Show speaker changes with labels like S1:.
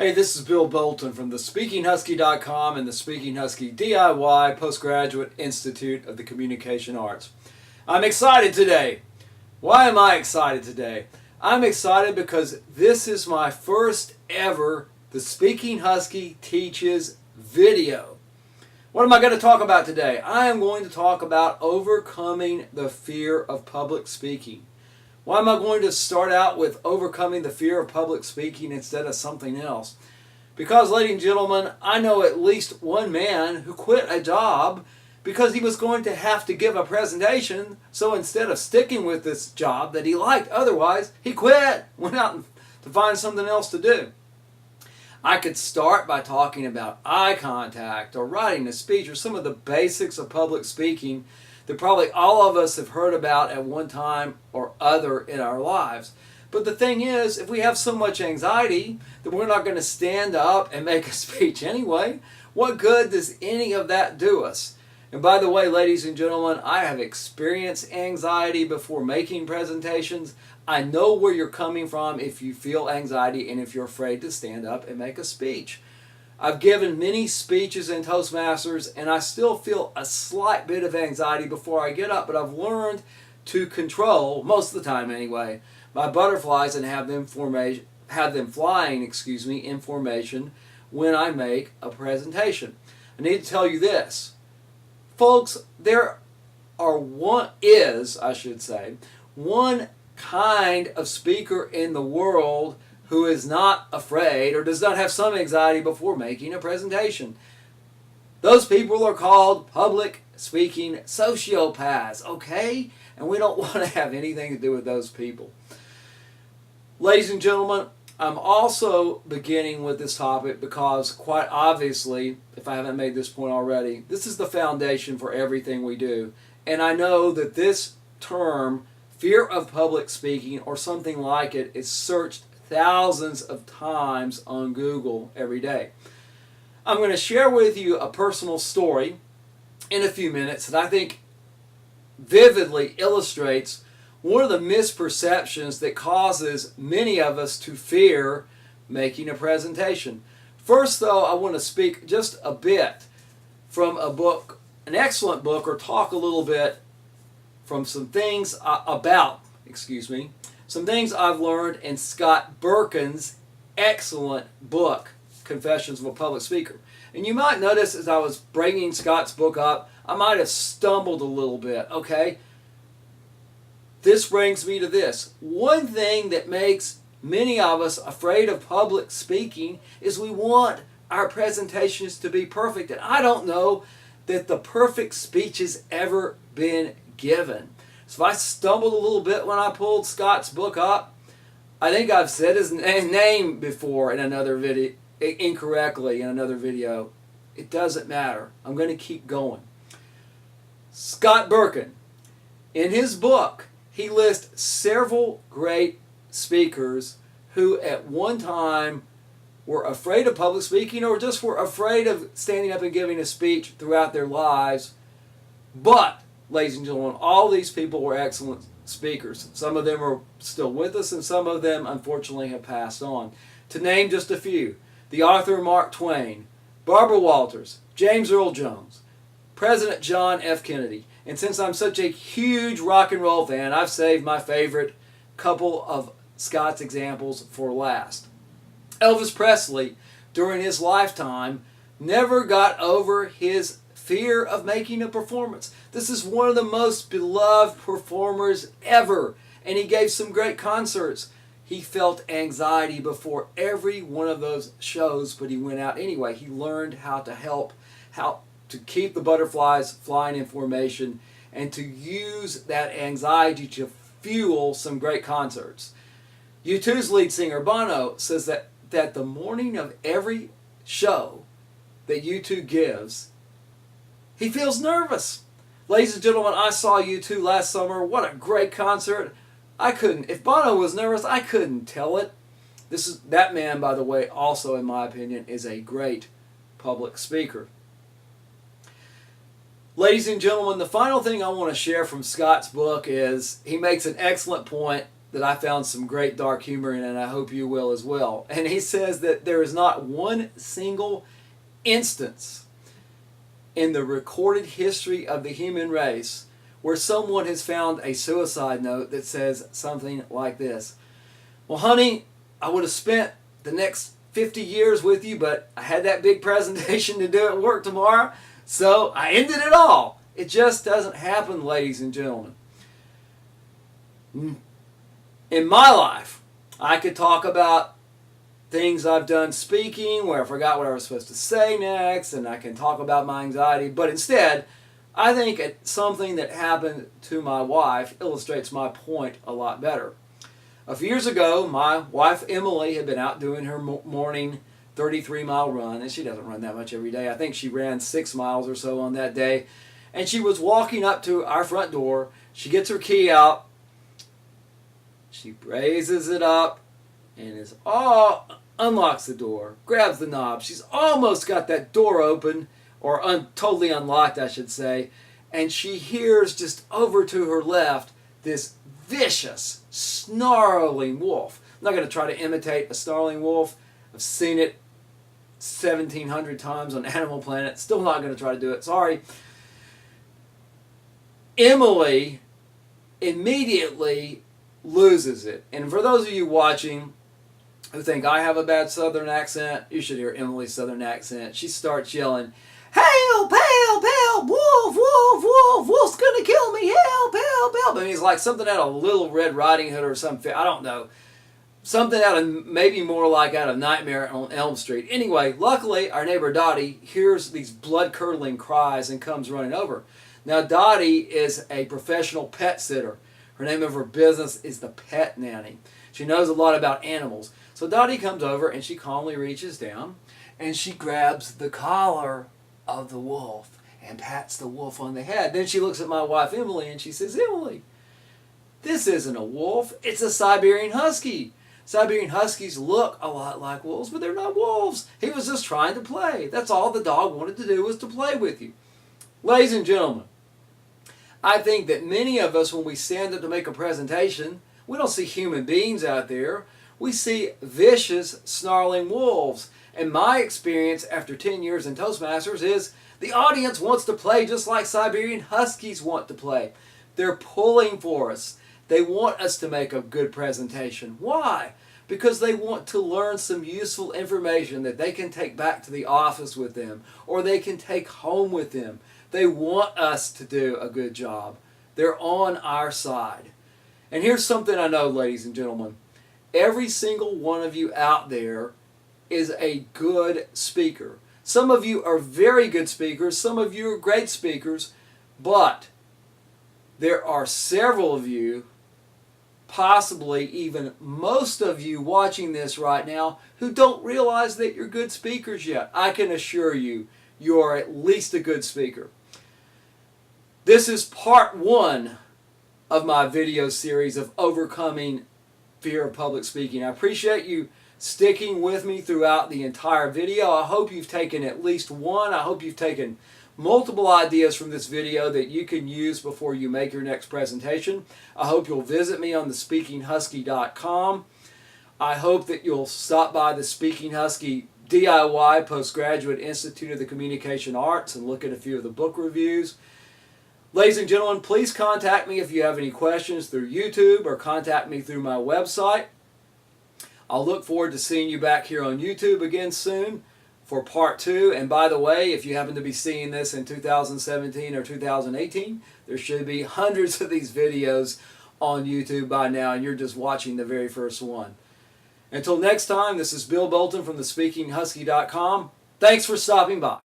S1: Hey, this is Bill Bolton from the SpeakingHusky.com and the Speaking Husky DIY Postgraduate Institute of the Communication Arts. I'm excited today. Why am I excited today? I'm excited because this is my first ever The Speaking Husky Teaches video. What am I going to talk about today? I am going to talk about overcoming the fear of public speaking. Why am I going to start out with overcoming the fear of public speaking instead of something else? Because, ladies and gentlemen, I know at least one man who quit a job because he was going to have to give a presentation. So instead of sticking with this job that he liked otherwise, he quit, went out to find something else to do. I could start by talking about eye contact or writing a speech or some of the basics of public speaking that probably all of us have heard about at one time or other in our lives. But the thing is, if we have so much anxiety that we're not going to stand up and make a speech anyway, what good does any of that do us? And by the way, ladies and gentlemen, I have experienced anxiety before making presentations. I know where you're coming from if you feel anxiety and if you're afraid to stand up and make a speech. I've given many speeches in Toastmasters, and I still feel a slight bit of anxiety before I get up, but I've learned to control, most of the time anyway, my butterflies and have them flying in formation when I make a presentation. I need to tell you this. Folks, there is one kind of speaker in the world who is not afraid or does not have some anxiety before making a presentation. Those people are called public speaking sociopaths, okay? And we don't want to have anything to do with those people. Ladies and gentlemen, I'm also beginning with this topic because quite obviously, if I haven't made this point already, this is the foundation for everything we do. And I know that this term, fear of public speaking or something like it, is searched thousands of times on Google every day. I'm going to share with you a personal story in a few minutes that I think vividly illustrates one of the misperceptions that causes many of us to fear making a presentation. First, though, I want to speak just a bit from a book, an excellent book, or talk a little bit from some things some things I've learned in Scott Berkhan's excellent book, Confessions of a Public Speaker. And you might notice as I was bringing Scott's book up, I might have stumbled a little bit, okay? This brings me to this. One thing that makes many of us afraid of public speaking is we want our presentations to be perfect. And I don't know that the perfect speech has ever been given. So if I stumbled a little bit when I pulled Scott's book up, I think I've said his name before in another video, incorrectly in another video. It doesn't matter. I'm going to keep going. Scott Berkhan, in his book, he lists several great speakers who at one time were afraid of public speaking or just were afraid of standing up and giving a speech throughout their lives. But, ladies and gentlemen, all these people were excellent speakers. Some of them are still with us and some of them unfortunately have passed on. To name just a few, the author Mark Twain, Barbara Walters, James Earl Jones, President John F. Kennedy. And since I'm such a huge rock and roll fan, I've saved my favorite couple of Scott's examples for last. Elvis Presley, during his lifetime, never got over his fear of making a performance. This is one of the most beloved performers ever, and he gave some great concerts. He felt anxiety before every one of those shows, but he went out anyway. He learned how to keep the butterflies flying in formation and to use that anxiety to fuel some great concerts. U2's lead singer Bono says that the morning of every show that U2 gives, he feels nervous. Ladies and gentlemen, I saw U2 last summer. What a great concert. If Bono was nervous, I couldn't tell it. That man, by the way, also in my opinion, is a great public speaker. Ladies and gentlemen, the final thing I want to share from Scott's book is he makes an excellent point that I found some great dark humor in, and I hope you will as well. And he says that there is not one single instance in the recorded history of the human race where someone has found a suicide note that says something like this: well, honey, I would have spent the next 50 years with you, but I had that big presentation to do at work tomorrow, so I ended it all. It just doesn't happen, ladies and gentlemen. In my life, I could talk about things I've done speaking where I forgot what I was supposed to say next, and I can talk about my anxiety, but instead, I think something that happened to my wife illustrates my point a lot better. A few years ago, my wife Emily had been out doing her morning 33-mile run, and she doesn't run that much every day. I think she ran 6 miles or so on that day, and she was walking up to our front door. She gets her key out, she raises it up, and unlocks the door, grabs the knob. She's almost got that door open, or totally unlocked, I should say, and she hears just over to her left this vicious, snarling wolf. I'm not going to try to imitate a snarling wolf. I've seen it 1,700 times on Animal Planet. Still not going to try to do it. Sorry. Emily immediately loses it. And for those of you watching who think I have a bad Southern accent, you should hear Emily's Southern accent. She starts yelling, "Help, help, help, wolf, wolf, wolf, wolf's gonna kill me, help, help, help." I mean, it's like something out of Little Red Riding Hood or something, I don't know. Something out of, maybe more like out of Nightmare on Elm Street. Anyway, luckily, our neighbor Dottie hears these blood-curdling cries and comes running over. Now, Dottie is a professional pet sitter. Her name of her business is the Pet Nanny. She knows a lot about animals. So Dottie comes over and she calmly reaches down and she grabs the collar of the wolf and pats the wolf on the head. Then she looks at my wife Emily and she says, "Emily, this isn't a wolf, it's a Siberian Husky. Siberian Huskies look a lot like wolves, but they're not wolves. He was just trying to play. That's all the dog wanted to do, was to play with you." Ladies and gentlemen, I think that many of us, when we stand up to make a presentation, we don't see human beings out there. We see vicious, snarling wolves. And my experience after 10 years in Toastmasters is the audience wants to play just like Siberian Huskies want to play. They're pulling for us. They want us to make a good presentation. Why? Because they want to learn some useful information that they can take back to the office with them, or they can take home with them. They want us to do a good job. They're on our side. And here's something I know, ladies and gentlemen. Every single one of you out there is a good speaker. Some of you are very good speakers. Some of you are great speakers. But there are several of you, possibly even most of you watching this right now, who don't realize that you're good speakers yet. I can assure you, you are at least a good speaker. This is part 1 of my video series of overcoming fear of public speaking. I appreciate you sticking with me throughout the entire video. I hope you've taken at least one. I hope you've taken multiple ideas from this video that you can use before you make your next presentation. I hope you'll visit me on thespeakinghusky.com. I hope that you'll stop by the Speaking Husky DIY Postgraduate Institute of the Communication Arts and look at a few of the book reviews. Ladies and gentlemen, please contact me if you have any questions through YouTube or contact me through my website. I'll look forward to seeing you back here on YouTube again soon for part 2. And by the way, if you happen to be seeing this in 2017 or 2018, there should be hundreds of these videos on YouTube by now, and you're just watching the very first one. Until next time, this is Bill Bolton from thespeakinghusky.com. Thanks for stopping by.